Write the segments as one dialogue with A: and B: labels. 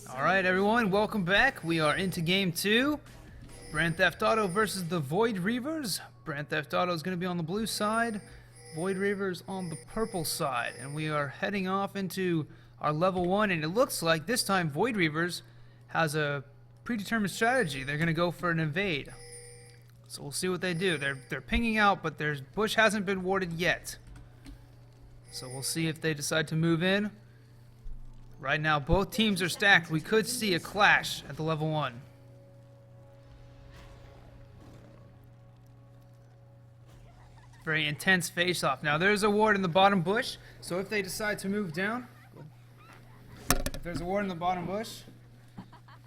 A: Alright everyone, welcome back. We are into game 2. Grand Theft Auto versus the Void Reavers. Grand Theft Auto is going to be on the blue side, Void Reavers on the purple side. And we are heading off into our level 1, and it looks like this time Void Reavers has a predetermined strategy. They're going to go for an invade. So we'll see what they do. They're pinging out, but their bush hasn't been warded yet. So we'll see if they decide to move in. Right now, both teams are stacked. We could see a clash at the level 1. Very intense face-off. Now, there's a ward in the bottom bush, so if they decide to move down, if there's a ward in the bottom bush,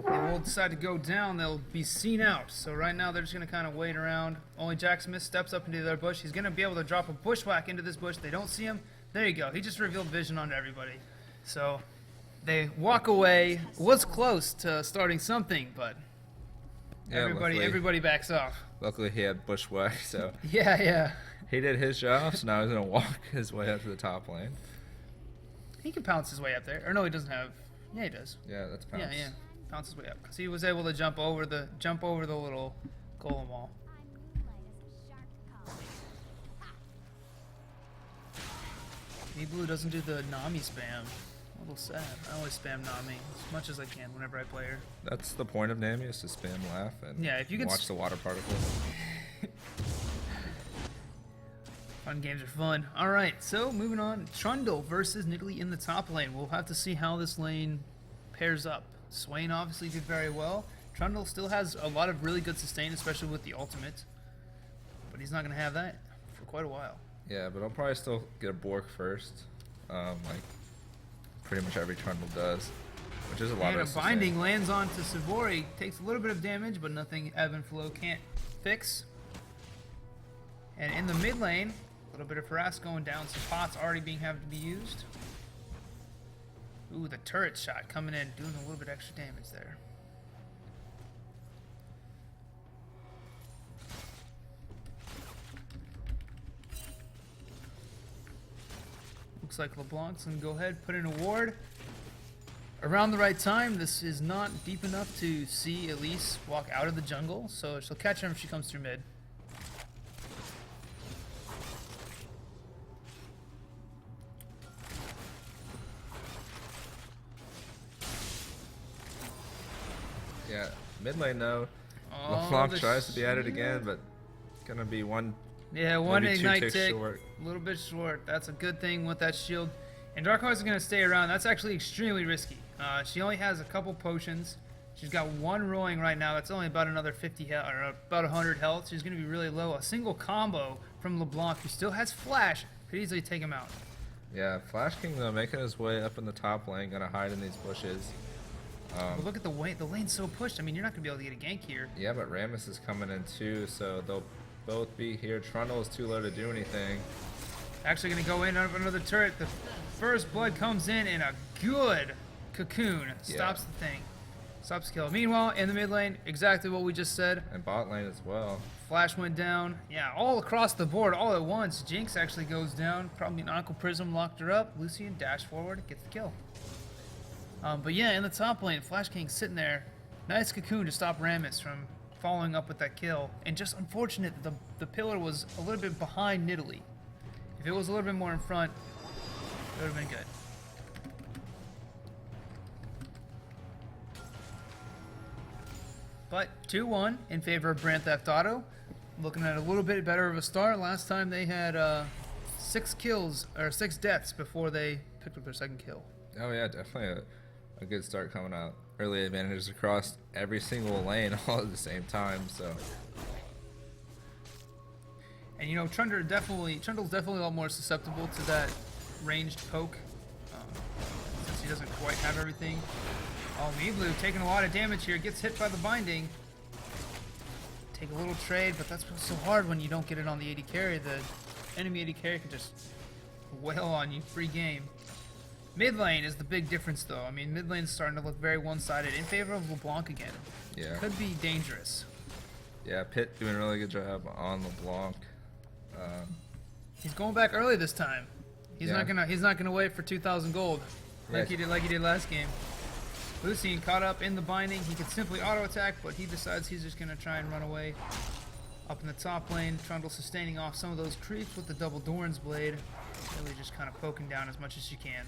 A: they will decide to go down, they'll be seen out. So right now, they're just going to kind of wait around. Only Jack Smith steps up into their bush. He's going to be able to drop a bushwhack into this bush. They don't see him. There you go. He just revealed vision onto everybody. So they walk away. Was close to starting something, but
B: yeah,
A: everybody backs off.
B: Luckily he had bushwhack, so
A: Yeah.
B: he did his job, so now he's going to walk his way up to the top lane.
A: He can pounce his way up there. Or no, he doesn't have. Yeah, he does.
B: Yeah, that's pounce.
A: Yeah. Pounce his way up. Because he was able to jump over the little golem wall. Blue doesn't do the Nami spam. A little sad. I always spam Nami as much as I can whenever I play her.
B: That's the point of Nami, is to spam laugh and
A: yeah, if you can
B: watch the water particles.
A: Fun games are fun. Alright, so moving on. Trundle versus Nidalee in the top lane. We'll have to see how this lane pairs up. Swain obviously did very well. Trundle still has a lot of really good sustain, especially with the ultimate. But he's not going to have that for quite a while.
B: Yeah, but I'll probably still get a Bork first. Like pretty much every Trundle does. Which is a lot of
A: sustain. And a binding lands onto Sivori. Takes a little bit of damage, but nothing Ebb and Flow can't fix. And in the mid lane, a little bit of harass going down. Some pots already having to be used. Ooh, the turret shot coming in, doing a little bit extra damage there. Looks like LeBlanc's gonna go ahead, put in a ward. Around the right time. This is not deep enough to see Elise walk out of the jungle, so she'll catch her if she comes through mid.
B: Yeah, mid lane though. LeBlanc tries to be at it again, but gonna be one.
A: Yeah, one ignite tick,
B: short.
A: A little bit short. That's a good thing with that shield. And Dark Horse is going to stay around. That's actually extremely risky. She only has a couple potions. She's got one rolling right now. That's only about another 50 health, or about 100 health. She's going to be really low. A single combo from LeBlanc, who still has flash, could easily take him out.
B: Yeah, Flash King though, making his way up in the top lane, gonna hide in these bushes.
A: But look at the way the lane's so pushed. I mean, you're not going to be able to get a gank here.
B: Yeah, but Rammus is coming in too, so they'll both be here. Trundle is too low to do anything.
A: Actually going to go in under another turret. The first blood comes in, and a good cocoon stops the thing. Stops the kill. Meanwhile, in the mid lane, exactly what we just said.
B: And bot lane as well.
A: Flash went down. Yeah, all across the board, all at once. Jinx actually goes down. Probably an Uncle Prism locked her up. Lucian dash forward, gets the kill. But yeah, in the top lane, Flash King sitting there. Nice cocoon to stop Rammus from following up with that kill. And just unfortunate that the pillar was a little bit behind Nidalee. If it was a little bit more in front, it would have been good. But 2-1 in favor of Grand Theft Auto. Looking at a little bit better of a start. Last time they had 6 deaths before they picked up their second kill.
B: Oh yeah, definitely a good start coming out. Early advantages across every single lane all at the same time. So.
A: And you know, Trundle's definitely a lot more susceptible to that ranged poke, since he doesn't quite have everything. Oh, Meeblu taking a lot of damage here, gets hit by the binding. Take a little trade, but that's what's so hard when you don't get it on the AD carry. The enemy AD carry can just wail on you, free game. Mid lane is the big difference, though. I mean, mid lane's starting to look very one-sided in favor of LeBlanc again.
B: Yeah.
A: Could be dangerous.
B: Yeah, Pitt doing a really good job on LeBlanc.
A: He's going back early this time. He's not gonna wait for 2,000 gold like he did last game. Lucien caught up in the binding. He could simply auto attack, but he decides he's just going to try and run away. Up in the top lane, Trundle sustaining off some of those creeps with the double Doran's Blade. Really just kind of poking down as much as she can.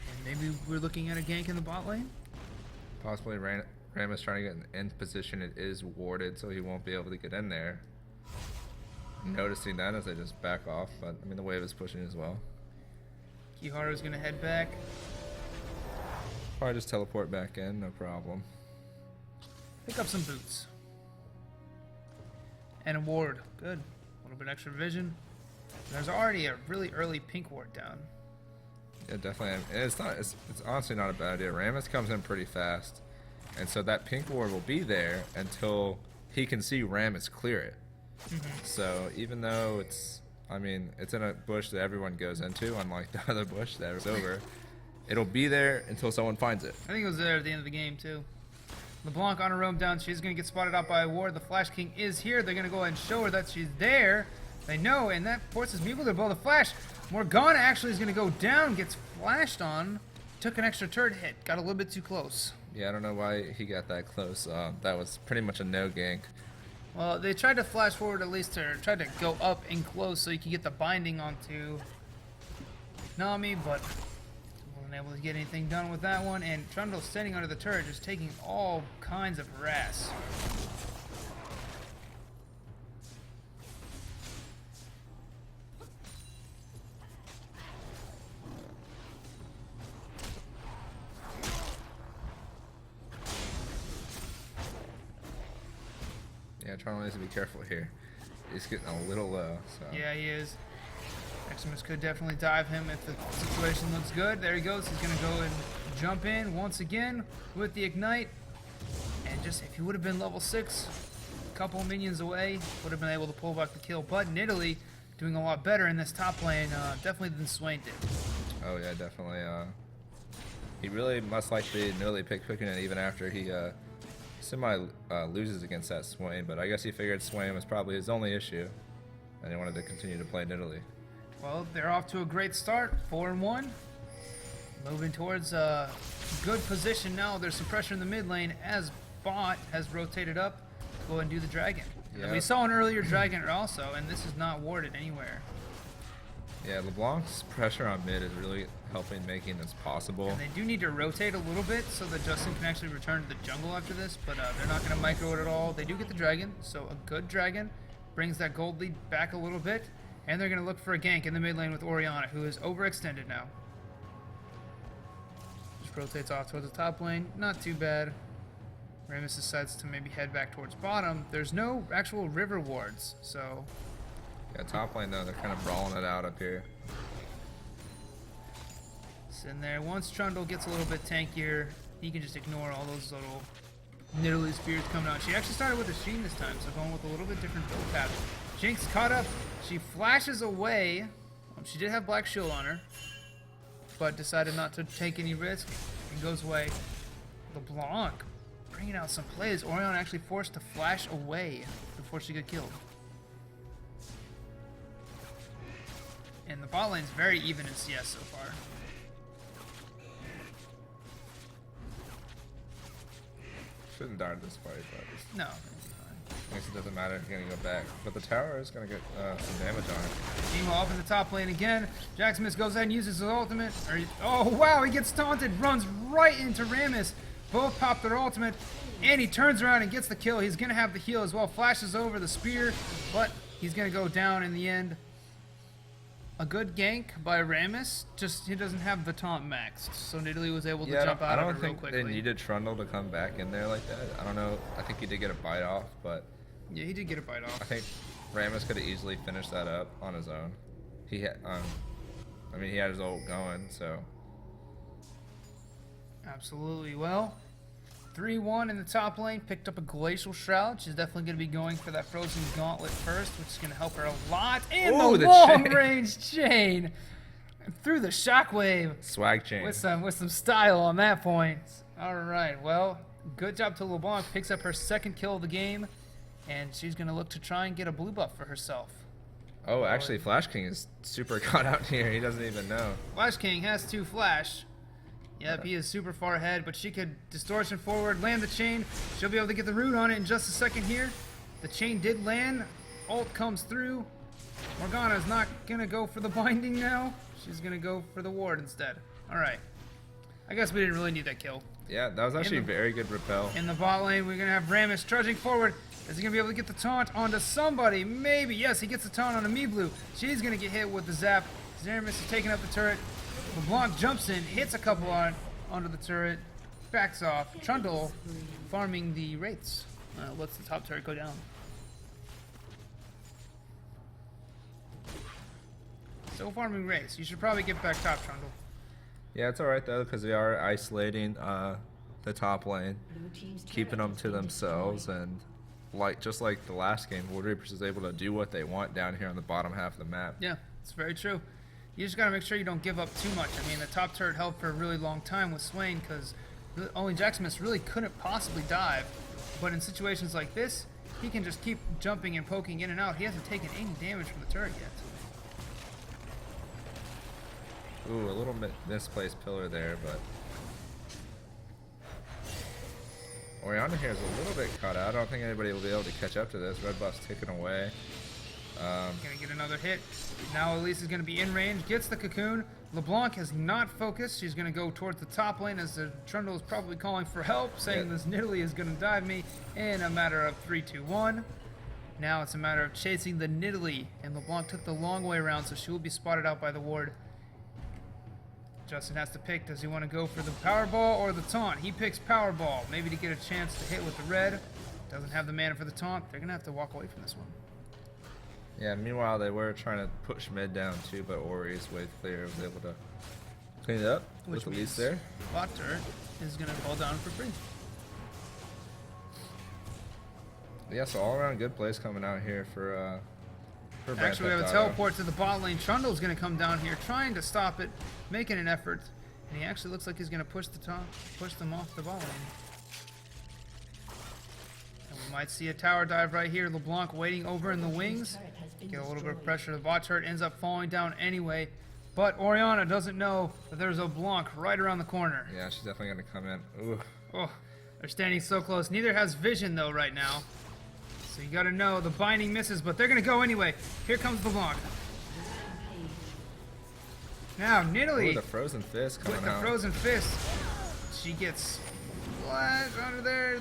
A: And maybe we're looking at a gank in the bot lane?
B: Possibly Ram is trying to get in the end position. It is warded, so he won't be able to get in there. Noticing that as I just back off, but I mean the wave is pushing as well.
A: Kiharu's going to head back.
B: Probably just teleport back in, no problem.
A: Pick up some boots. And a ward. Good. A little bit extra vision. There's already a really early pink ward down.
B: Yeah, definitely. It's honestly not a bad idea. Rammus comes in pretty fast, and so that pink ward will be there until he can see Rammus clear it. So even though it's in a bush that everyone goes into, unlike the other bush that was over, it'll be there until someone finds it.
A: I think it was there at the end of the game too. LeBlanc on her roam down. She's going to get spotted out by a ward. The Flash King is here. They're going to go ahead and show her that she's there. They know, and that forces Meeple to blow the flash. Morgana actually is going to go down, gets flashed on. Took an extra turret hit. Got a little bit too close.
B: Yeah, I don't know why he got that close. That was pretty much a no gank.
A: Well, they tried to flash forward at least, or tried to go up and close so you could get the binding onto Nami, but wasn't able to get anything done with that one. And Trundle standing under the turret, just taking all kinds of harass.
B: Yeah, Trundle needs to be careful here. He's getting a little low. So.
A: Yeah, he is. Eximus could definitely dive him if the situation looks good. There he goes. He's going to go and jump in once again with the Ignite. And just, if he would have been level 6, a couple minions away, would have been able to pull back the kill. But Nidalee doing a lot better in this top lane, definitely than Swain did.
B: Oh, yeah, definitely. He really must like the Nidalee pick picking it even after he loses against that Swain. But I guess he figured Swain was probably his only issue, and he wanted to continue to play Nidalee.
A: Well, they're off to a great start, 4-1. Moving towards a good position now. There's some pressure in the mid lane as bot has rotated up to go and do the dragon.
B: Yeah.
A: We saw an earlier dragon also, and this is not warded anywhere.
B: Yeah, LeBlanc's pressure on mid is really helping making this possible.
A: And they do need to rotate a little bit so that Justin can actually return to the jungle after this, but they're not going to micro it at all. They do get the dragon, so a good dragon brings that gold lead back a little bit. And they're going to look for a gank in the mid lane with Orianna, who is overextended now. Just rotates off towards the top lane. Not too bad. Rammus decides to maybe head back towards bottom. There's no actual river wards, so...
B: Yeah, top lane, though, they're kind of brawling it out up here.
A: Sitting there. Once Trundle gets a little bit tankier, he can just ignore all those little Nidalee spears coming out. She actually started with a Sheen this time, so going with a little bit different build pattern. Jinx caught up. She flashes away. She did have Black Shield on her, but decided not to take any risk and goes away. LeBlanc bringing out some plays. Orion actually forced to flash away before she got killed. And the bot lane's very even in CS so far.
B: Shouldn't die to this fight, but
A: No.
B: I guess it doesn't matter if you're going to go back. But the tower is going to get some damage on it.
A: Teemo up in the top lane again. Jack Smith goes ahead and uses his ultimate. Oh, wow, he gets taunted. Runs right into Rammus. Both pop their ultimate. And he turns around and gets the kill. He's going to have the heal as well. Flashes over the spear. But he's going to go down in the end. A good gank by Rammus. Just he doesn't have the taunt maxed. So Nidalee was able to jump out of it real quickly.
B: I don't think they needed Trundle to come back in there like that. I don't know. I think he did get a bite off, but...
A: Yeah, he did get a bite off.
B: I think Rammus could have easily finished that up on his own. He had, he had his ult going, so.
A: Absolutely. Well, 3-1 in the top lane. Picked up a Glacial Shroud. She's definitely going to be going for that Frozen Gauntlet first, which is going to help her a lot. And the long-range chain through the shockwave.
B: Swag chain.
A: With some style on that point. All right. Well, good job to LeBlanc. Picks up her second kill of the game. And she's going to look to try and get a blue buff for herself.
B: Oh, actually, Flash King is super caught out here. He doesn't even know.
A: Flash King has 2 flash. Yep, he is super far ahead, but she could distortion forward, land the chain. She'll be able to get the root on it in just a second here. The chain did land. Ult comes through. Morgana's not gonna go for the binding now. She's gonna go for the ward instead. Alright. I guess we didn't really need that kill.
B: Yeah, that was actually a very good repel.
A: In the bot lane, we're gonna have Rammus trudging forward. Is he gonna be able to get the taunt onto somebody? Maybe. Yes, he gets the taunt on a Me Blue. She's gonna get hit with the zap. Rammus is taking up the turret. LeBlanc jumps in, hits a couple onto the turret, backs off. Trundle farming the Wraiths. Lets the top turret go down. Still farming Wraiths. You should probably get back top, Trundle.
B: Yeah, it's alright though, because they are isolating the top lane, keeping them to themselves, and just like the last game, Wood Reapers is able to do what they want down here on the bottom half of the map.
A: Yeah, it's very true. You just gotta make sure you don't give up too much. I mean, the top turret held for a really long time with Swain because only Jacksmith really couldn't possibly dive. But in situations like this, he can just keep jumping and poking in and out. He hasn't taken any damage from the turret yet.
B: Ooh, a little misplaced pillar there, but Orianna here is a little bit caught out. I don't think anybody will be able to catch up to this. Red buff's taken away.
A: Gonna get another hit. Now Elise is gonna be in range, gets the cocoon. LeBlanc has not focused. She's gonna go towards the top lane as the Trundle is probably calling for help, saying this Nidalee is gonna dive me in a matter of 3, 2, 1. Now it's a matter of chasing the Nidalee, and LeBlanc took the long way around, so she will be spotted out by the ward. Justin has to pick. Does he want to go for the Powerball or the taunt? He picks Powerball, maybe to get a chance to hit with the red. Doesn't have the mana for the taunt. They're gonna have to walk away from this one.
B: Yeah, meanwhile they were trying to push mid down too, but Ori's way clear, was able to clean it up with Elise there.
A: Bot turret is gonna fall down for free.
B: Yeah, so all around good plays coming out here for
A: Actually, we have a teleport to the bot lane. Trundle's going to come down here, trying to stop it, making an effort, and he actually looks like he's going to push them off the bot lane. And we might see a tower dive right here. LeBlanc waiting over in the wings. Get a little bit of pressure. The bot turret ends up falling down anyway, but Orianna doesn't know that there's a Blanc right around the corner.
B: Yeah, she's definitely going to come in. Ooh.
A: Oh, they're standing so close. Neither has vision though right now. So you gotta know the binding misses, but they're gonna go anyway. Here comes the Blanc. Now Nidalee.
B: Ooh, the frozen fist coming
A: with the
B: out.
A: Frozen fist. She gets splashed under there.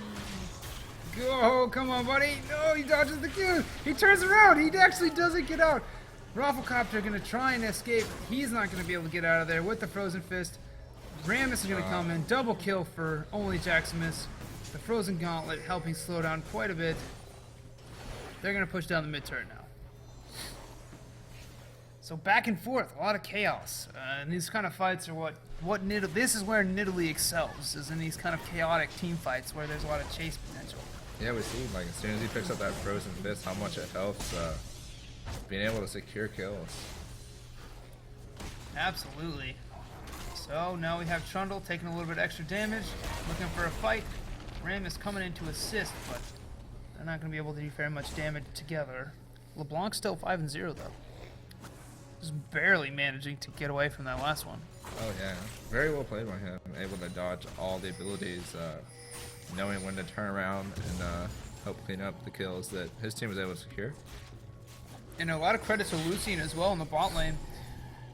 A: Go, come on, buddy. No, he dodges the Q. He turns around. He actually doesn't get out. Rafflecopter gonna try and escape. He's not gonna be able to get out of there with the Frozen fist. Rammus is gonna come in. Double kill for only Jacksmith. The Frozen Gauntlet helping slow down quite a bit. They're going to push down the mid turret now. So back and forth, a lot of chaos. And these kind of fights are this is where Nidalee excels, is in these kind of chaotic team fights where there's a lot of chase potential.
B: Yeah, we see, like, as soon as he picks up that Frozen Fist, how much it helps being able to secure kills.
A: Absolutely. So now we have Trundle taking a little bit extra damage, looking for a fight. Ram is coming in to assist, but they're not going to be able to do very much damage together. LeBlanc's still 5-0 though. Just barely managing to get away from that last one.
B: Oh yeah, very well played by him. Able to dodge all the abilities, knowing when to turn around and help clean up the kills that his team was able to secure.
A: And a lot of credit to Lucian as well in the bot lane.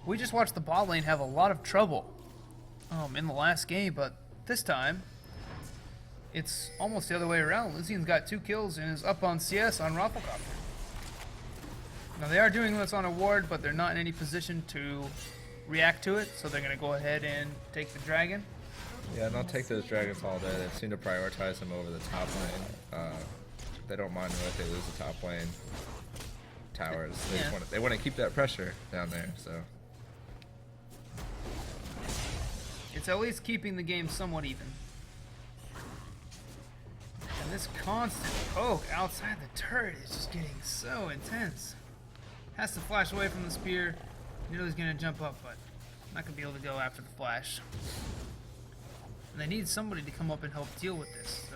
A: We just watched the bot lane have a lot of trouble in the last game, but this time it's almost the other way around. Lucian's got 2 kills and is up on CS on Rafflecopter. Now they are doing this on a ward, but they're not in any position to react to it, so they're going to go ahead and take the dragon.
B: Yeah, they'll take those dragons all day. They seem to prioritize them over the top lane. They don't mind if they lose the top lane towers. They want to keep that pressure down there. So
A: it's at least keeping the game somewhat even. And this constant poke outside the turret is just getting so intense. Has to flash away from the spear. Nidalee's going to jump up, but not going to be able to go after the flash. And they need somebody to come up and help deal with this.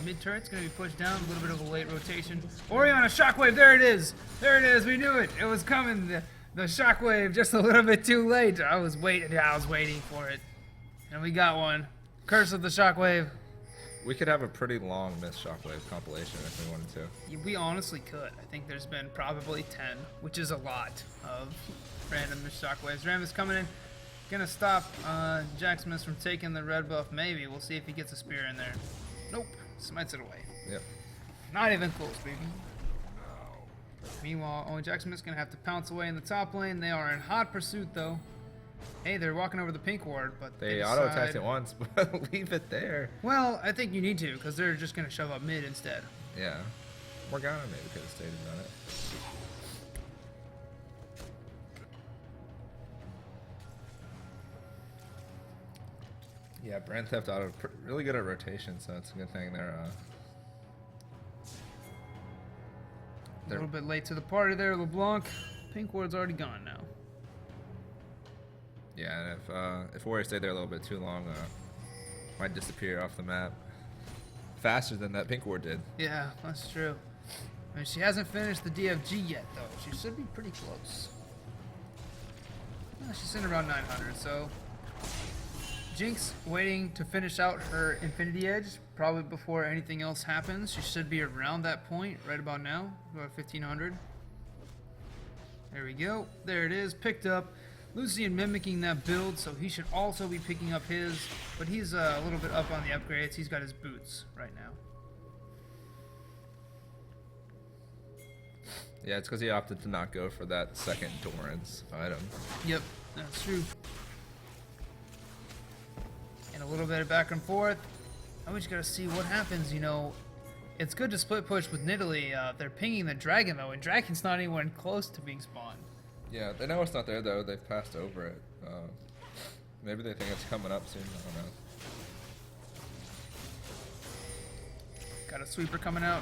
A: Mid turret's going to be pushed down, a little bit of a late rotation. Orianna shockwave, there it is! There it is, we knew it! It was coming, the shockwave, just a little bit too late. I was waiting for it. And we got one. Curse of the Shockwave.
B: We could have a pretty long missed Shockwave compilation if we wanted to.
A: We honestly could. I think there's been probably 10, which is a lot of random missed Shockwaves. Rammus coming in. Gonna stop Jacksmith from taking the red buff, maybe. We'll see if he gets a spear in there. Nope. Smites it away.
B: Yep.
A: Not even close, baby. Meanwhile, only Jacksmith's gonna have to pounce away in the top lane. They are in hot pursuit, though. Hey, they're walking over the pink ward, but
B: they auto-attacked it once, but leave it there.
A: Well, I think you need to, because they're just gonna shove up mid instead.
B: Yeah. Morgana maybe could have stayed and done it. Yeah, Brand Theft Auto really good at rotation, so it's a good thing they're
A: a little bit late to the party there, LeBlanc. Pink ward's already gone now.
B: Yeah, and if Warrior stayed there a little bit too long, might disappear off the map faster than that pink ward did.
A: Yeah, that's true. I mean, she hasn't finished the DFG yet, though. She should be pretty close. Well, she's in around 900, so Jinx waiting to finish out her Infinity Edge, probably before anything else happens. She should be around that point right about now, about 1500. There we go. There it is, picked up. Lucian mimicking that build, so he should also be picking up his, but he's a little bit up on the upgrades. He's got his boots right now.
B: Yeah, it's because he opted to not go for that second Doran's item.
A: Yep, that's true. And a little bit of back and forth. Now we just gotta see what happens, you know. It's good to split push with Nidalee. They're pinging the dragon, though, and Dragon's not anywhere close to being spawned.
B: Yeah, they know it's not there, though. They've passed over it. Maybe they think it's coming up soon. I don't know.
A: Got a sweeper coming out.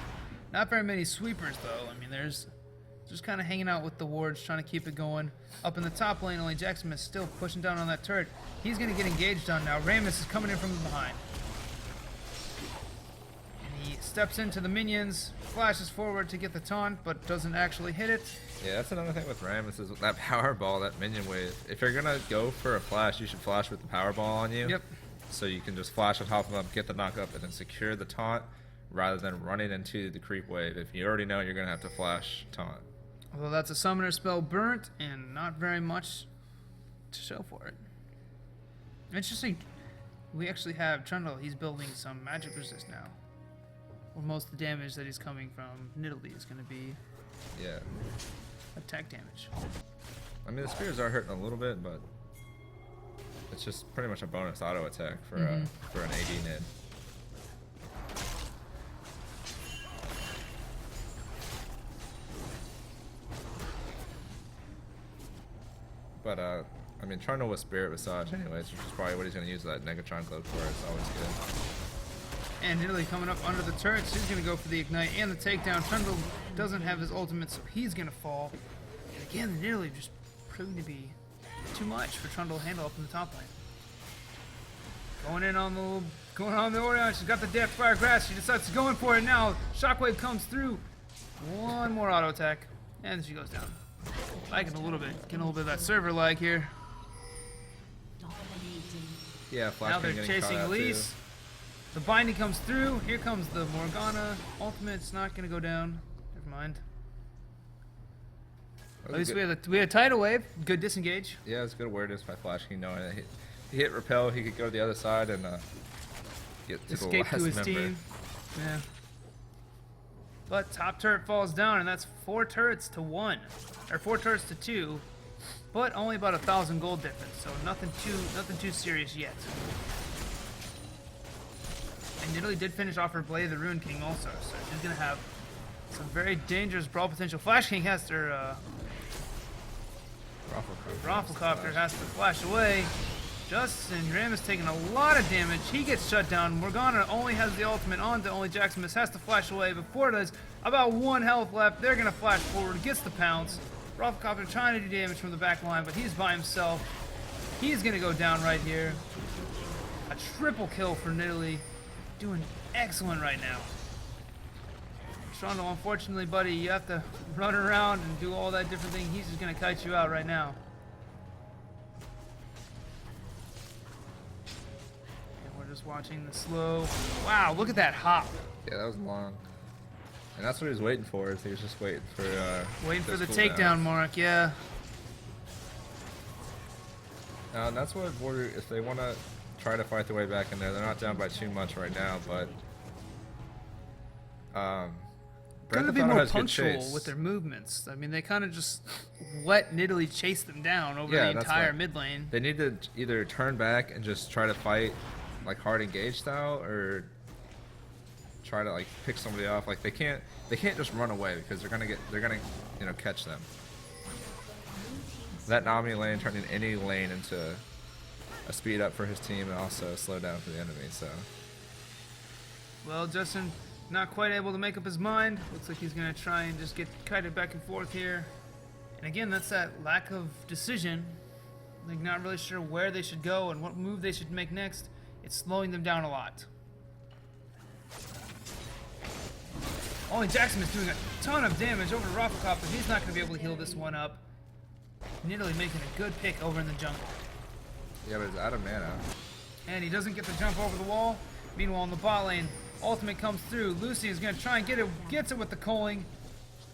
A: Not very many sweepers, though. I mean, there's just kind of hanging out with the wards, trying to keep it going. Up in the top lane, only Jackson is still pushing down on that turret. He's going to get engaged on now. Rammus is coming in from behind. And he steps into the minions, flashes forward to get the taunt, but doesn't actually hit it.
B: Yeah, that's another thing with Rammus is with that power ball, that minion wave. If you're gonna go for a flash, you should flash with the power ball on you.
A: Yep.
B: So you can just flash on top of them, get the knock up, and then secure the taunt, rather than running into the creep wave. If you already know you're gonna have to flash taunt.
A: Although that's a summoner spell burnt, and not very much to show for it. Interesting. We actually have Trundle. He's building some magic resist now. Well, most of the damage that he's coming from Nidalee is going to be
B: Yeah.
A: attack damage.
B: I mean, the spears are hurting a little bit, but it's just pretty much a bonus auto attack for an AD nid. But I mean, Trundle with Spirit Visage anyways, which is probably what he's going to use that Negatron Cloak for. It's always good.
A: And Nidalee coming up under the turret. She's going to go for the Ignite and the takedown. Trundle doesn't have his ultimate, so he's going to fall. And again, Nidalee just proving to be too much for Trundle to handle up in the top lane. Going on the Orion. She's got the Death Fire Grass. She decides to go in for it now. Shockwave comes through. One more auto attack. And she goes down. Lagging a little bit. Getting a little bit of that server lag here.
B: Yeah, Flash
A: Now they're
B: getting
A: chasing
B: caught out
A: Elise.
B: too.
A: The binding comes through. Here comes the Morgana. Ultimate's not going to go down. Never mind. At least we had a tidal wave. Good disengage.
B: Yeah, it's good awareness by Flash. You know, he hit repel. He could go to the other side and get to
A: Escape
B: the
A: to
B: last
A: his
B: member.
A: team. Yeah. But top turret falls down, and that's 4 turrets to 1, or 4 turrets to 2, but only about 1,000 gold difference. So nothing too serious yet. And Nidalee did finish off her Blade of the Rune King also, so she's gonna have some very dangerous brawl potential. Flash King has to Rafflecopter has to flash away. Justin Ram is taking a lot of damage. He gets shut down. Morgana only has the ultimate on to only Jackson has to flash away before it does. About 1 health left. They're going to flash forward. Gets the pounce. Rafflecopter trying to do damage from the back line, but he's by himself. He's going to go down right here. A triple kill for Nidalee. Doing excellent right now. Trundle, unfortunately, buddy, you have to run around and do all that different thing. He's just going to kite you out right now. just watching the slow. Wow, look at that hop.
B: Yeah, that was long. And that's what he was waiting for. Is he was just waiting for
A: Waiting for the
B: cooldown.
A: takedown mark, yeah.
B: And that's what Void, if they want to try to fight their way back in there, they're not down by too much right now, but
A: Gotta
B: Brent
A: be
B: Thotto
A: more
B: has good
A: punctual
B: chase.
A: with their movements. I mean, they kind of just let Nidalee chase them down over
B: Yeah,
A: the
B: that's
A: entire
B: right.
A: mid lane.
B: They need to either turn back and just try to fight like hard engage style, or try to like pick somebody off. Like they can't just run away because they're gonna catch them. That Nami lane turning any lane into a speed up for his team and also a slow down for the enemy. So
A: Well, Justin, not quite able to make up his mind. Looks like he's going to try and just get kited back and forth here. And again, that's that lack of decision. Like, not really sure where they should go and what move they should make next. It's slowing them down a lot. Only Jackson is doing a ton of damage over to Rafflecop, but he's not going to be able to heal this one up. Nidalee making a good pick over in the jungle.
B: yeah, but it's out of mana.
A: And he doesn't get the jump over the wall. Meanwhile, in the bot lane, ultimate comes through. Lucy is going to try and gets it with the culling.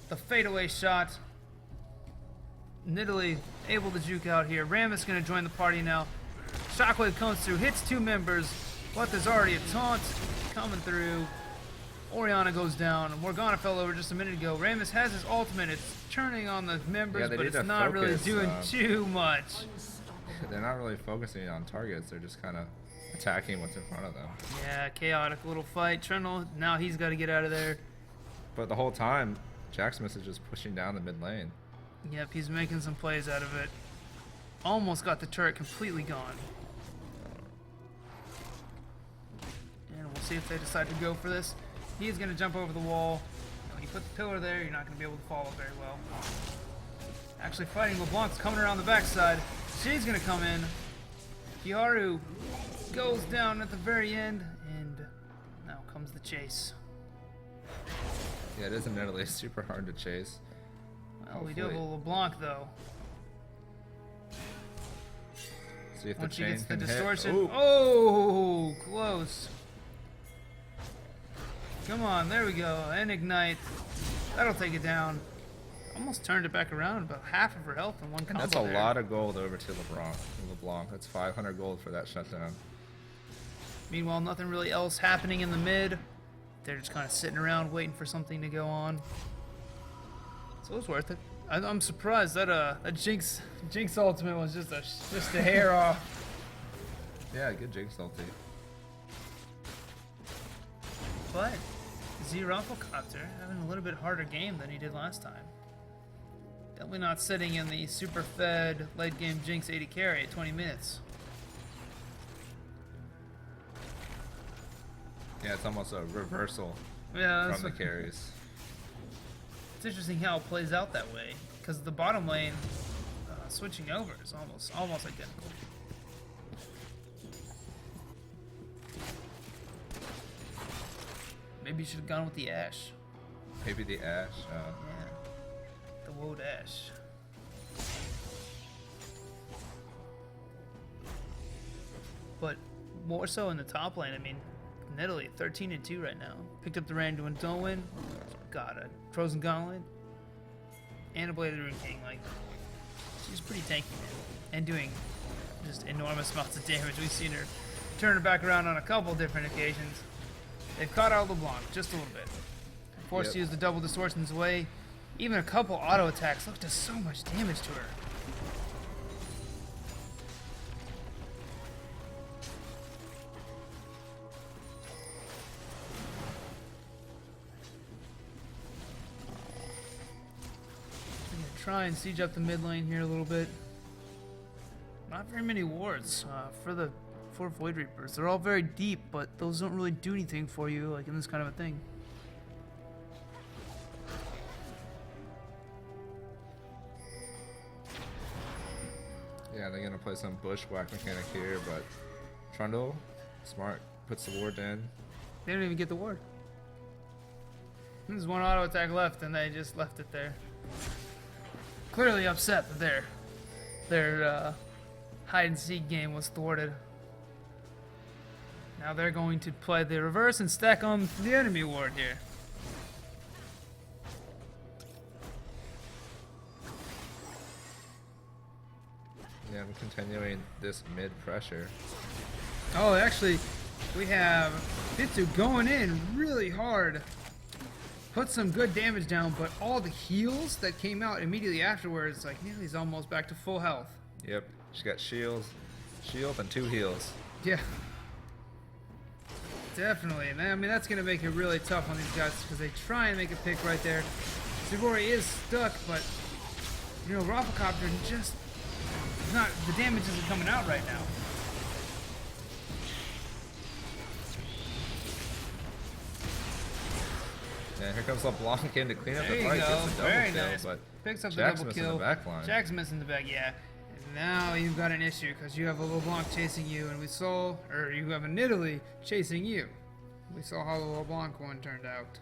A: The fadeaway shot. Nidalee able to juke out here. Ram is going to join the party now. Shockwave comes through, hits two members, but there's already a taunt coming through. Orianna goes down. Morgana fell over just a minute ago. Rammus has his ultimate. It's turning on the members,
B: Yeah, they
A: but
B: need
A: it's
B: to
A: not really
B: focus,
A: doing too much.
B: They're not really focusing on targets. They're just kind of attacking what's in front of them.
A: Yeah, chaotic little fight. Trundle, now he's got to get out of there.
B: But the whole time, Jacksmith is just pushing down the mid lane.
A: Yep, he's making some plays out of it. Almost got the turret completely gone. And we'll see if they decide to go for this. He is going to jump over the wall. When you put the pillar there, you're not going to be able to follow very well. Actually fighting LeBlanc's coming around the backside. She's going to come in. Kiharu goes down at the very end, and now comes the chase.
B: Yeah, it is admittedly super hard to chase.
A: Well, we do have a LeBlanc, though.
B: See if
A: Once
B: the
A: he
B: chain
A: gets the
B: can
A: distortion.
B: hit. Ooh.
A: Oh, close. Come on, there we go. And ignite. That'll take it down. Almost turned it back around. About half of her health in one combo.
B: That's a
A: there.
B: lot of gold over to LeBlanc. That's 500 gold for that shutdown.
A: Meanwhile, nothing really else happening in the mid. They're just kind of sitting around waiting for something to go on. So it was worth it. I'm surprised that that Jinx ultimate was just a hair off.
B: Yeah, good Jinx ulti.
A: But Z Rafflecopter having a little bit harder game than he did last time. Definitely not sitting in the super fed late game Jinx 80 carry at 20 minutes.
B: Yeah, it's almost a reversal
A: Yeah,
B: from the carries.
A: it's interesting how it plays out that way because the bottom lane switching over is almost identical. Maybe you should have gone with the Ashe.
B: Maybe the Ashe.
A: Yeah, the Woad Ashe. But more so in the top lane, I mean, Nidalee 13-2 right now. Picked up the Randuin Dolwyn, got a Frozen Gauntlet, and a Blade of the Rune King. Like, she's pretty tanky, man, and doing just enormous amounts of damage. We've seen her turn it back around on a couple different occasions. They've caught out LeBlanc just a little bit. Forced to use the double distortions away. Even a couple auto attacks. Look, does so much damage to her. I'm gonna try and siege up the mid lane here a little bit. Not very many wards for Void Reapers. They're all very deep, but those don't really do anything for you, like in this kind of a thing.
B: Yeah, they're gonna play some bushwhack mechanic here, but Trundle, smart, puts the ward in.
A: They don't even get the ward. There's one auto attack left, and they just left it there. Clearly upset that their hide and seek game was thwarted. Now they're going to play the reverse and stack on the enemy ward here.
B: Yeah, I'm continuing this mid pressure.
A: Oh, actually, we have Bitsu going in really hard. Put some good damage down, but all the heals that came out immediately afterwards, like Neely's almost back to full health.
B: Yep, she got shield, and 2 heals.
A: Yeah. Definitely. And I mean, that's going to make it really tough on these guys because they try and make a pick right there. Zivori is stuck, but, you know, Rafflecopter just not, the damage isn't coming out right now.
B: And here comes LeBlanc in to clean up
A: There
B: the
A: you
B: fight.
A: go.
B: Gets a double
A: Very
B: kill,
A: nice.
B: but
A: Picks up
B: Jack's
A: the double
B: missing
A: kill.
B: the back line.
A: Jack's missing the back, yeah. And now you've got an issue because you have a LeBlanc chasing you, and we saw, or you have a Nidalee chasing you. We saw how the LeBlanc one turned out.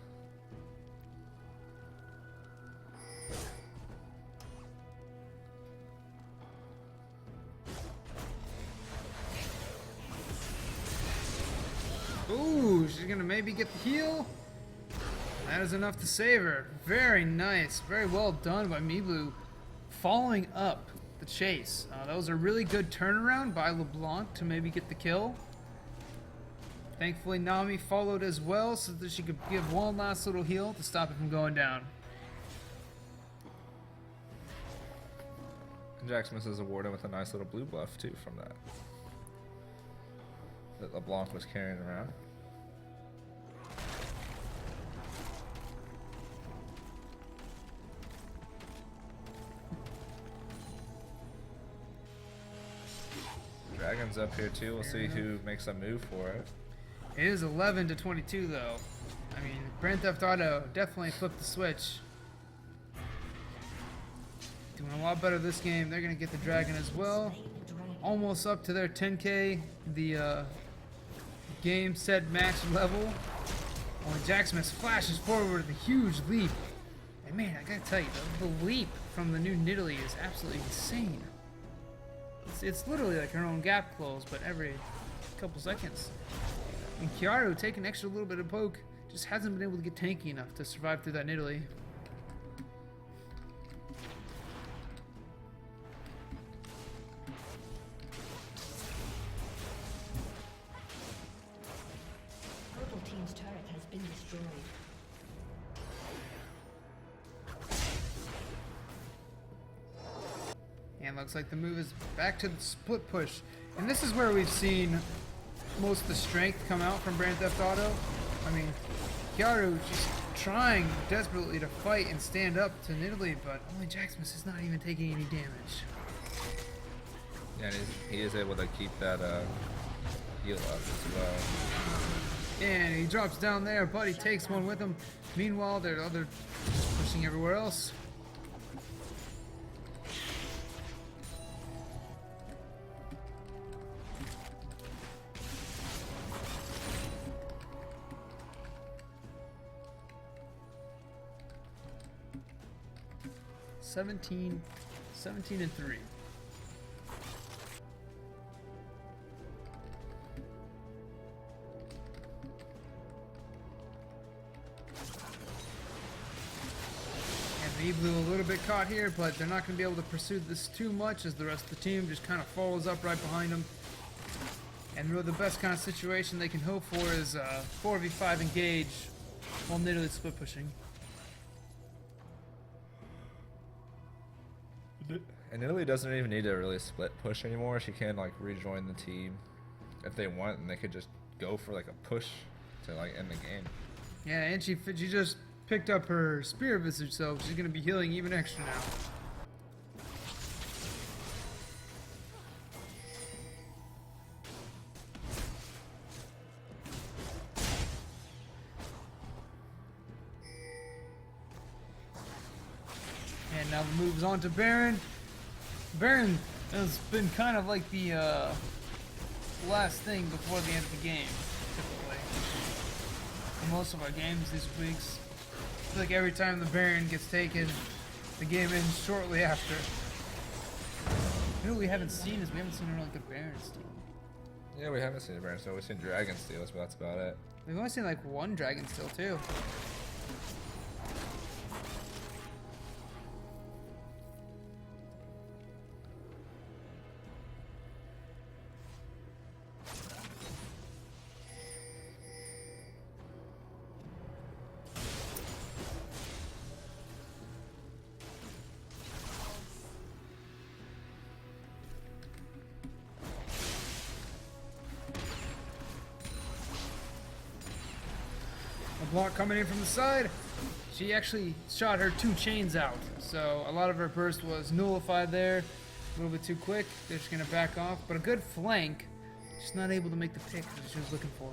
A: Ooh, she's gonna maybe get the heal. That is enough to save her. Very nice. Very well done by Miblue. Following up the chase. That was a really good turnaround by LeBlanc to maybe get the kill. Thankfully, Nami followed as well so that she could give one last little heal to stop it from going down.
B: And Jax misses a Warden with a nice little blue buff too from that LeBlanc was carrying around. Dragon's up here too. We'll see who makes a move for it.
A: It is 11 to 22 though. I mean, Grand Theft Auto definitely flipped the switch. Doing a lot better this game. They're going to get the dragon as well. Almost up to their 10k, the game set match level. When Jack Smith flashes forward with a huge leap. And man, I gotta tell you, the leap from the new Nidalee is absolutely insane. It's literally like her own gap close, but every couple seconds. And Kiaru taking extra little bit of poke, just hasn't been able to get tanky enough to survive through that Nidalee.
C: Purple team's turret has been destroyed.
A: And looks like the move is back to the split push. And this is where we've seen most of the strength come out from Grand Theft Auto. I mean, Kiaru just trying desperately to fight and stand up to Nidalee, but only Jacksmith is not even taking any damage.
B: Yeah, and he is able to keep that heal up as well.
A: And he drops down there, but he takes one with him. Meanwhile, there are others pushing everywhere else. Seventeen and 3. Blew a little bit caught here, but they're not going to be able to pursue this too much as the rest of the team just kind of follows up right behind them. And really the best kind of situation they can hope for is 4v5 engage while Nidalee split pushing.
B: And Italy doesn't even need to really split push anymore. She can like rejoin the team if they want, and they could just go for like a push to like end the game.
A: Yeah, and she just picked up her Spirit Visage, so she's going to be healing even extra now. And now the moves on to Baron. Baron has been kind of like the last thing before the end of the game, typically. In most of our games these weeks. I feel like every time the Baron gets taken, the game ends shortly after. You know what we haven't seen is we haven't seen a really good Baron team.
B: Yeah, we haven't seen a Brand Steel. We've seen Dragon Steels, but that's about it.
A: We've only seen like one Dragon Steel too. LeBlanc coming in from the side. She actually shot her 2 chains out, so a lot of her burst was nullified there. A little bit too quick. They're just gonna back off, but a good flank. Just not able to make the pick that she was looking for.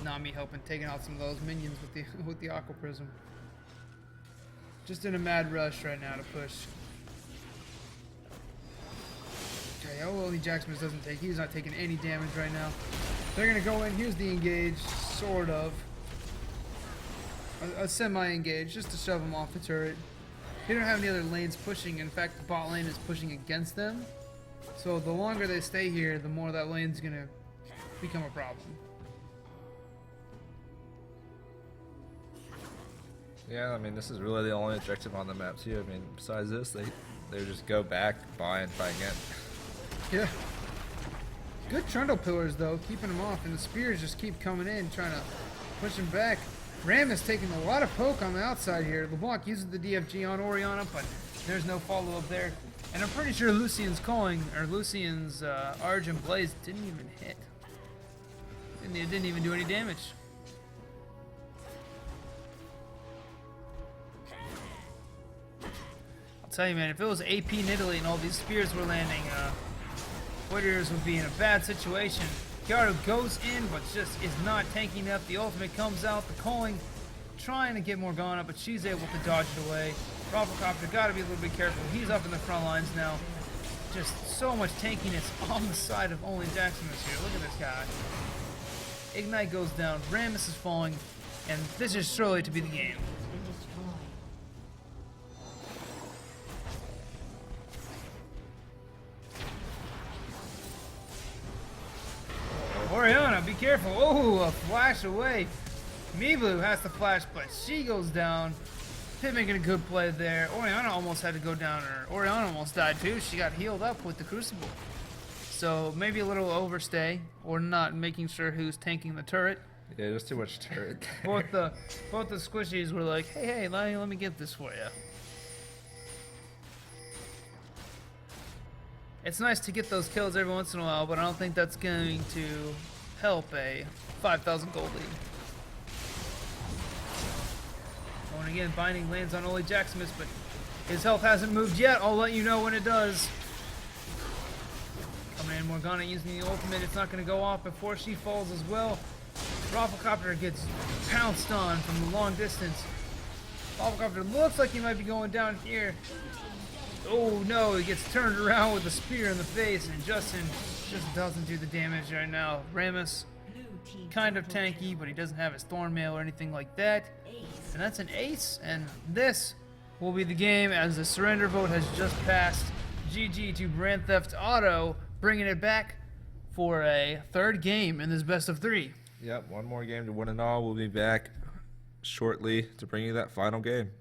A: Nami helping taking out some of those minions with the Aqua Prism. Just in a mad rush right now to push. Okay, only Jacksmith doesn't take. He's not taking any damage right now. They're gonna go in. Here's the engage, sort of. A semi-engage, just to shove him off the turret. They don't have any other lanes pushing. In fact, the bot lane is pushing against them. So the longer they stay here, the more that lane's gonna become a problem.
B: Yeah, I mean, this is really the only objective on the map too. I mean, besides this, they just go back, buy, and try again.
A: Yeah. Good trundle pillars though, keeping them off, and the spears just keep coming in, trying to push him back. Ram is taking a lot of poke on the outside here. LeBlanc uses the DFG on Oriana, but there's no follow-up there. And I'm pretty sure Lucian's Argent Blaze didn't even hit. It didn't even do any damage. I'll tell you, man, if it was AP in Italy and all these spears were landing, Warriors would be in a bad situation. Gyaro goes in, but just is not tanky enough. The ultimate comes out, the calling, trying to get Morgana, but she's able to dodge it away. Rafflecopter gotta be a little bit careful. He's up in the front lines now. Just so much tankiness on the side of only Jackson this year. Look at this guy. Ignite goes down, Rammus is falling, and this is surely to be the game. Oriana, be careful. Oh, a flash away. Miblu has to flash, but she goes down. Pit making a good play there. Oriana almost had to go down, or Oriana almost died too. She got healed up with the Crucible. So maybe a little overstay, or not making sure who's tanking the turret.
B: Yeah, there's too much turret there.
A: Both the squishies were like, hey, let me get this for you. It's nice to get those kills every once in a while, but I don't think that's going to help a 5,000 gold lead. Oh, and again, Binding lands on Oli Jacksmith, but his health hasn't moved yet. I'll let you know when it does. Coming in, Morgana using the ultimate. It's not going to go off before she falls as well. Rafflecopter gets pounced on from the long distance. Rafflecopter looks like he might be going down here. Oh no, he gets turned around with a spear in the face, and Justin just doesn't do the damage right now. Rammus, kind of tanky, but he doesn't have his Thorn Mail or anything like that. And that's an ace, and this will be the game as the surrender vote has just passed. GG to Grand Theft Auto, bringing it back for a third game in this best of 3.
B: Yep, one more game to win it all. We'll be back shortly to bring you that final game.